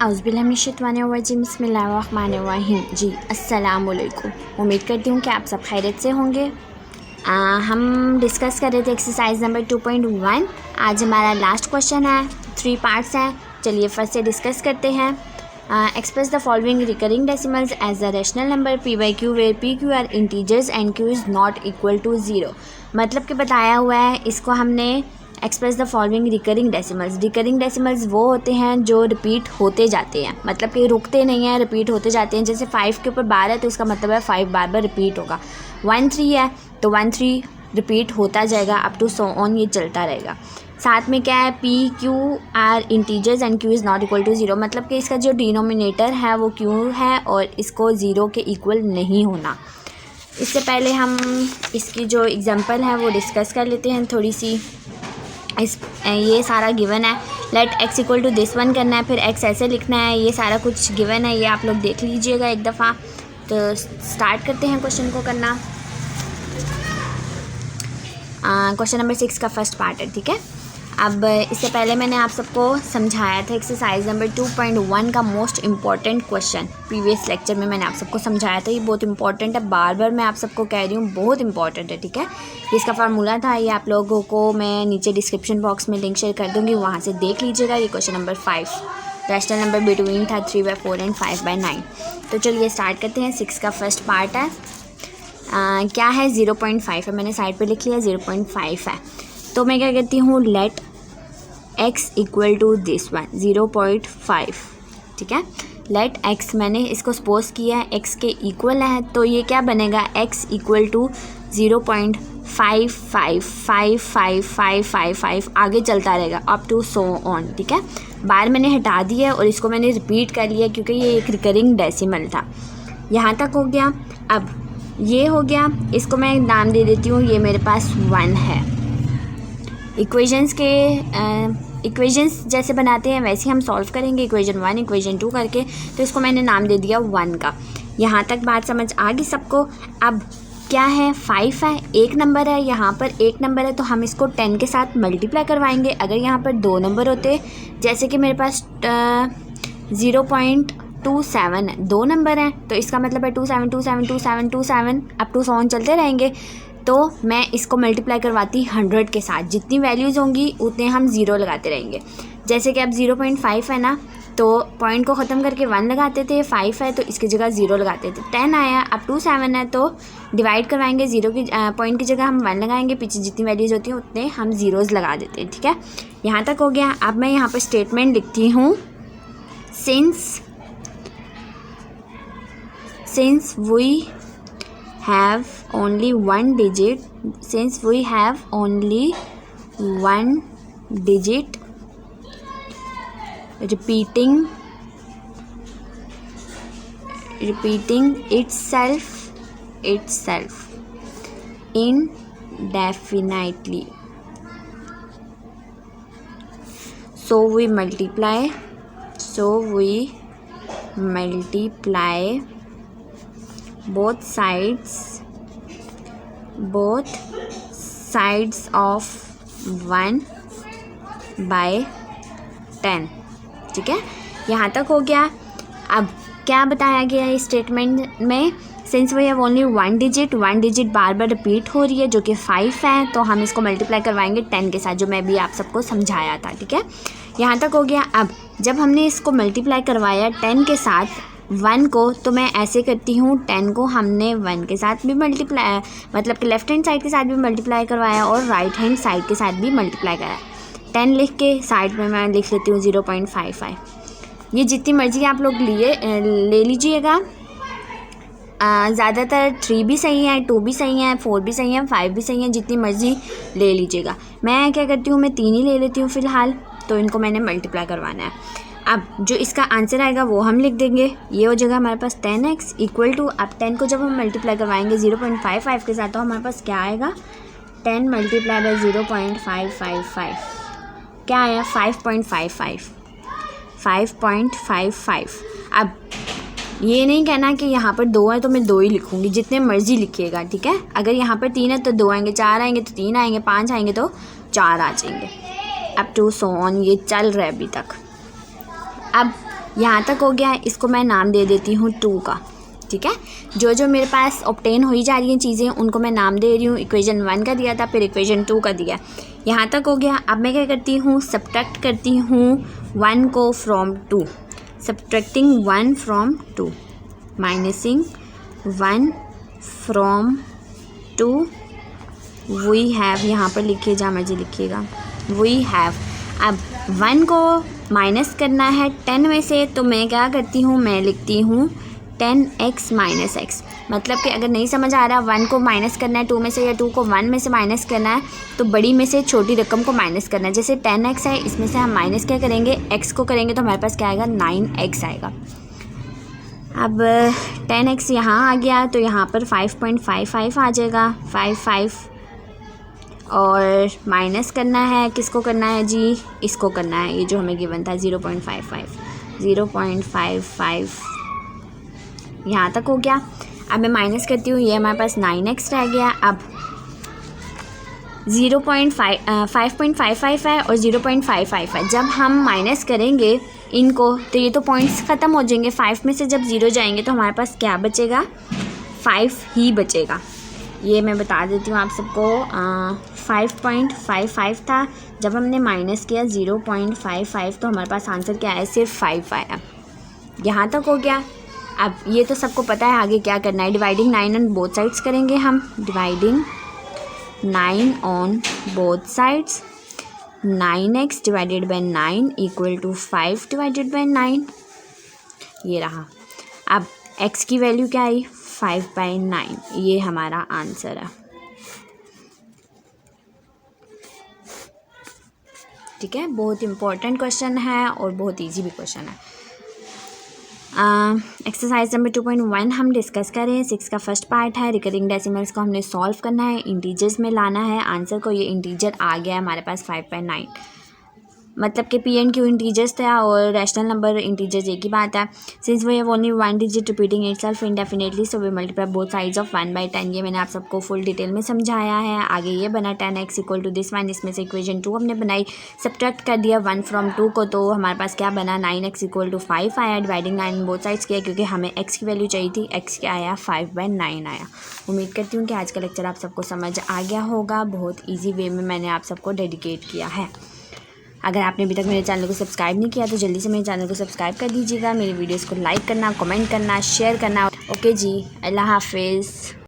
औज़ुबिल्लाहिमिनश्शैतानिर्रजीम बिस्मिल्लाहिर्रहमानिर्रहीम। जी अस्सलाम वालेकुम। उम्मीद करती हूँ कि आप सब खैरियत से होंगे। हम डिस्कस कर रहे थे एक्सरसाइज नंबर 2.1। आज हमारा लास्ट क्वेश्चन है, 3 पार्ट्स हैं। चलिए फर्स्ट से डिस्कस करते हैं। Express the following recurring decimals as the rational number p by q where p q are integers and q is not equal to 0। मतलब कि बताया हुआ है, इसको हमने express the following recurring decimals. Recurring decimals वो होते हैं जो रिपीट होते जाते हैं, मतलब कि रुकते नहीं हैं, रिपीट होते जाते हैं। जैसे 5 के ऊपर बार है तो इसका मतलब है 5 बार बार रिपीट होगा। 1 3 है तो 1 3 रिपीट होता जाएगा अप टू सो ऑन, ये चलता रहेगा। साथ में क्या है, p q are integers and q is not equal to 0, मतलब कि इसका जो डिनोमिनेटर है वो क्यू है और इसको 0 के इक्वल नहीं होना। इससे पहले हम इसकी जो एग्जांपल है वो डिस्कस कर लेते हैं थोड़ी सी। ये सारा गिवन है, let x equal to this one करना है, फिर x ऐसे लिखना है, ये सारा कुछ गिवन है, ये आप लोग देख लीजिएगा एक दफ़ा। तो स्टार्ट करते हैं क्वेश्चन को करना। क्वेश्चन नंबर 6 का फर्स्ट पार्ट है, ठीक है। अब इससे पहले मैंने आप सबको समझाया था एक्सरसाइज नंबर 2.1 का most important question. Previous lecture में मैंने आप सबको समझाया था, ये बहुत इंपॉर्टेंट है, बार बार मैं आप सबको कह रही हूँ, बहुत इंपॉर्टेंट है, ठीक है। इसका फार्मूला था, ये आप लोगों को मैं नीचे डिस्क्रिप्शन बॉक्स में लिंक शेयर कर दूँगी, वहाँ से देख लीजिएगा। ये question number 5 rational number between था 3/4 एंड 5/9। तो चलिए स्टार्ट करते हैं। 6 का फर्स्ट पार्ट है, क्या है, 0.5 है, मैंने साइड पे लिख लिया 0.5 है। तो मैं क्या कहती हूँ, let x equal to this one 0.5, ठीक है। लेट x, मैंने इसको सपोज किया है x के इक्वल है, तो ये क्या बनेगा, x इक्वल टू 0.5555555 आगे चलता रहेगा अप टू सो ऑन, ठीक है। बार मैंने हटा दिया और इसको मैंने रिपीट कर लिया क्योंकि ये एक रिकरिंग डेसिमल था। यहाँ तक हो गया। अब ये हो गया, इसको मैं नाम दे देती हूँ, ये मेरे पास 1 है। इक्वेशंस जैसे बनाते हैं वैसे हम सॉल्व करेंगे, इक्वेशन 1 इक्वेशन 2 करके। तो इसको मैंने नाम दे दिया 1 का। यहाँ तक बात समझ आ गई सबको। अब क्या है, 5 है, एक नंबर है, यहाँ पर एक नंबर है, तो हम इसको 10 के साथ मल्टीप्लाई करवाएंगे। अगर यहाँ पर 2 नंबर होते, जैसे कि मेरे पास 0.27 है, 2 नंबर हैं, तो इसका मतलब है 27 27 27 27 अप टू 100 चलते रहेंगे। तो मैं इसको मल्टीप्लाई करवाती 100 के साथ, जितनी वैल्यूज़ होंगी उतने हम 0 लगाते रहेंगे। जैसे कि अब 0.5 है ना, तो पॉइंट को ख़त्म करके 1 लगाते थे, 5 है तो इसकी जगह 0 लगाते थे। 10 आया, अप टू 7 है तो डिवाइड करवाएंगे, 0 की पॉइंट की जगह हम 1 लगाएंगे, पीछे जितनी वैल्यूज़ होती हैं उतने हम ज़ीरोज़ लगा देते हैं, ठीक है। यहाँ तक हो गया। अब मैं यहाँ पर स्टेटमेंट लिखती हूँ, since we have only one digit repeating itself indefinitely, so we multiply both sides of 1/10, ठीक है। यहाँ तक हो गया। अब क्या बताया गया है इस स्टेटमेंट में, since we have only one digit बार बार रिपीट हो रही है जो कि 5 है, तो हम इसको मल्टीप्लाई करवाएंगे 10 के साथ, जो मैं भी आप सबको समझाया था, ठीक है। यहाँ तक हो गया। अब जब हमने इसको मल्टीप्लाई करवाया 10 के साथ 1 को, तो मैं ऐसे करती हूँ, 10 को हमने 1 के साथ भी मल्टीप्लाई, मतलब कि लेफ्ट हैंड साइड के साथ भी मल्टीप्लाई करवाया और राइट हैंड साइड के साथ भी मल्टीप्लाई कराया। 10 लिख के साइड में मैं लिख लेती हूँ 0.55। ये जितनी मर्ज़ी आप लोग ले लीजिएगा। ज़्यादातर 3 भी सही है, 2 भी सही है, 4 भी सही है, 5 भी सही है, जितनी मर्ज़ी ले लीजिएगा। मैं क्या करती हूँ, मैं 3 ही ले लेती हूँ फ़िलहाल, तो इनको मैंने मल्टीप्लाई करवाना है। अब जो इसका आंसर आएगा वो हम लिख देंगे। ये हो जाएगा हमारे पास 10x इक्वल टू, अब 10 को जब हम मल्टीप्लाई करवाएंगे 0.55 के साथ, तो हमारे पास क्या आएगा, 10 मल्टीप्लाई बाई 0.555, क्या आया, 5.55। अब ये नहीं कहना कि यहाँ पर 2 है तो मैं 2 ही लिखूँगी, जितने मर्ज़ी लिखिएगा, ठीक है। अगर यहाँ पर 3 है तो 2 आएंगे, 4 आएंगे तो 3 आएंगे, 5 आएंगे तो 4 आ जाएंगे, अप टू सो ऑन, ये चल रहा है अभी तक। अब यहाँ तक हो गया, इसको मैं नाम दे देती हूँ 2 का। ठीक है, जो जो मेरे पास ऑब्टेन हो ही जा रही हैं चीज़ें उनको मैं नाम दे रही हूँ। इक्वेशन 1 का दिया था, फिर इक्वेशन 2 का दिया। यहाँ तक हो गया। अब मैं क्या करती हूँ, सब्ट्रैक्ट करती हूँ 1 को from 2, subtracting 1 from 2, minusing 1 from 2। We have, यहाँ पर लिखिए जहाँ मर्जी लिखिएगा, वी हैव। अब 1 को माइनस करना है 10 में से, तो मैं क्या करती हूँ, मैं लिखती हूँ 10x माइनस एक्स। मतलब कि अगर नहीं समझ आ रहा 1 को माइनस करना है 2 में से या 2 को 1 में से माइनस करना है, तो बड़ी में से छोटी रकम को माइनस करना है। जैसे 10x है, इसमें से हम माइनस क्या करेंगे, x को करेंगे, तो हमारे पास क्या आएगा, 9x आएगा। अब 10x यहाँ आ गया, तो यहाँ पर 5.55 आ जाएगा, 55। और माइनस करना है, किसको करना है जी, इसको करना है, ये जो हमें गिवन था 0.55 यहाँ तक हो गया। अब मैं माइनस करती हूँ, ये हमारे पास 9x रह गया। अब 5.55 है और 0.55 है। जब हम माइनस करेंगे इनको तो ये तो पॉइंट्स ख़त्म हो जाएंगे। 5 में से जब 0 जाएंगे तो हमारे पास क्या बचेगा, 5 ही बचेगा। ये मैं बता देती हूँ आप सबको। 5.55 था, जब हमने माइनस किया 0.55 तो हमारे पास आंसर क्या आया, सिर्फ 5 आया। यहाँ तक हो गया। अब ये तो सबको पता है आगे क्या करना है, डिवाइडिंग 9 ऑन बोथ साइड्स करेंगे हम। Dividing 9 on both sides, 9x divided by 9 equal to 5 divided by 9, ये रहा। अब x की वैल्यू क्या आई, 5/9, ये हमारा आंसर है। ठीक है, बहुत इंपॉर्टेंट क्वेश्चन है और बहुत इजी भी क्वेश्चन है। एक्सरसाइज नंबर 2.1 हम डिस्कस कर रहे हैं। 6 का फर्स्ट पार्ट है, रिकरिंग डेसिमल्स को हमने सॉल्व करना है, इंटीजर्स में लाना है आंसर को। ये इंटीजर आ गया है हमारे पास 5/9, मतलब कि पी एंड क्यू इंटीजर्स था और रैशनल नंबर इंटीजर्स एक ही बात है। Since we have only 1 digit repeating itself indefinitely, so we multiply both sides of 1/10। ये मैंने आप सबको फुल डिटेल में समझाया है। आगे ये बना 10x इक्वल टू दिस 1, इसमें से इक्वेशन 2 हमने बनाई, सब्ट्रैक्ट कर दिया 1 फ्रॉम 2 को, तो हमारे पास क्या बना, 9x इक्वल टू 5 आया। डिवाइडिंग 9 बोथ साइड्स किया क्योंकि हमें x की वैल्यू चाहिए थी, x क्या आया, 5/9 आया। उम्मीद करती हूँ कि आज का लेक्चर आप सबको समझ आ गया होगा। बहुत ईजी वे में मैंने आप सबको डेडिकेट किया है। अगर आपने अभी तक मेरे चैनल को सब्सक्राइब नहीं किया तो जल्दी से मेरे चैनल को सब्सक्राइब कर दीजिएगा। मेरी वीडियोस को लाइक करना, कमेंट करना, शेयर करना। ओके जी, अल्लाह हाफिज़।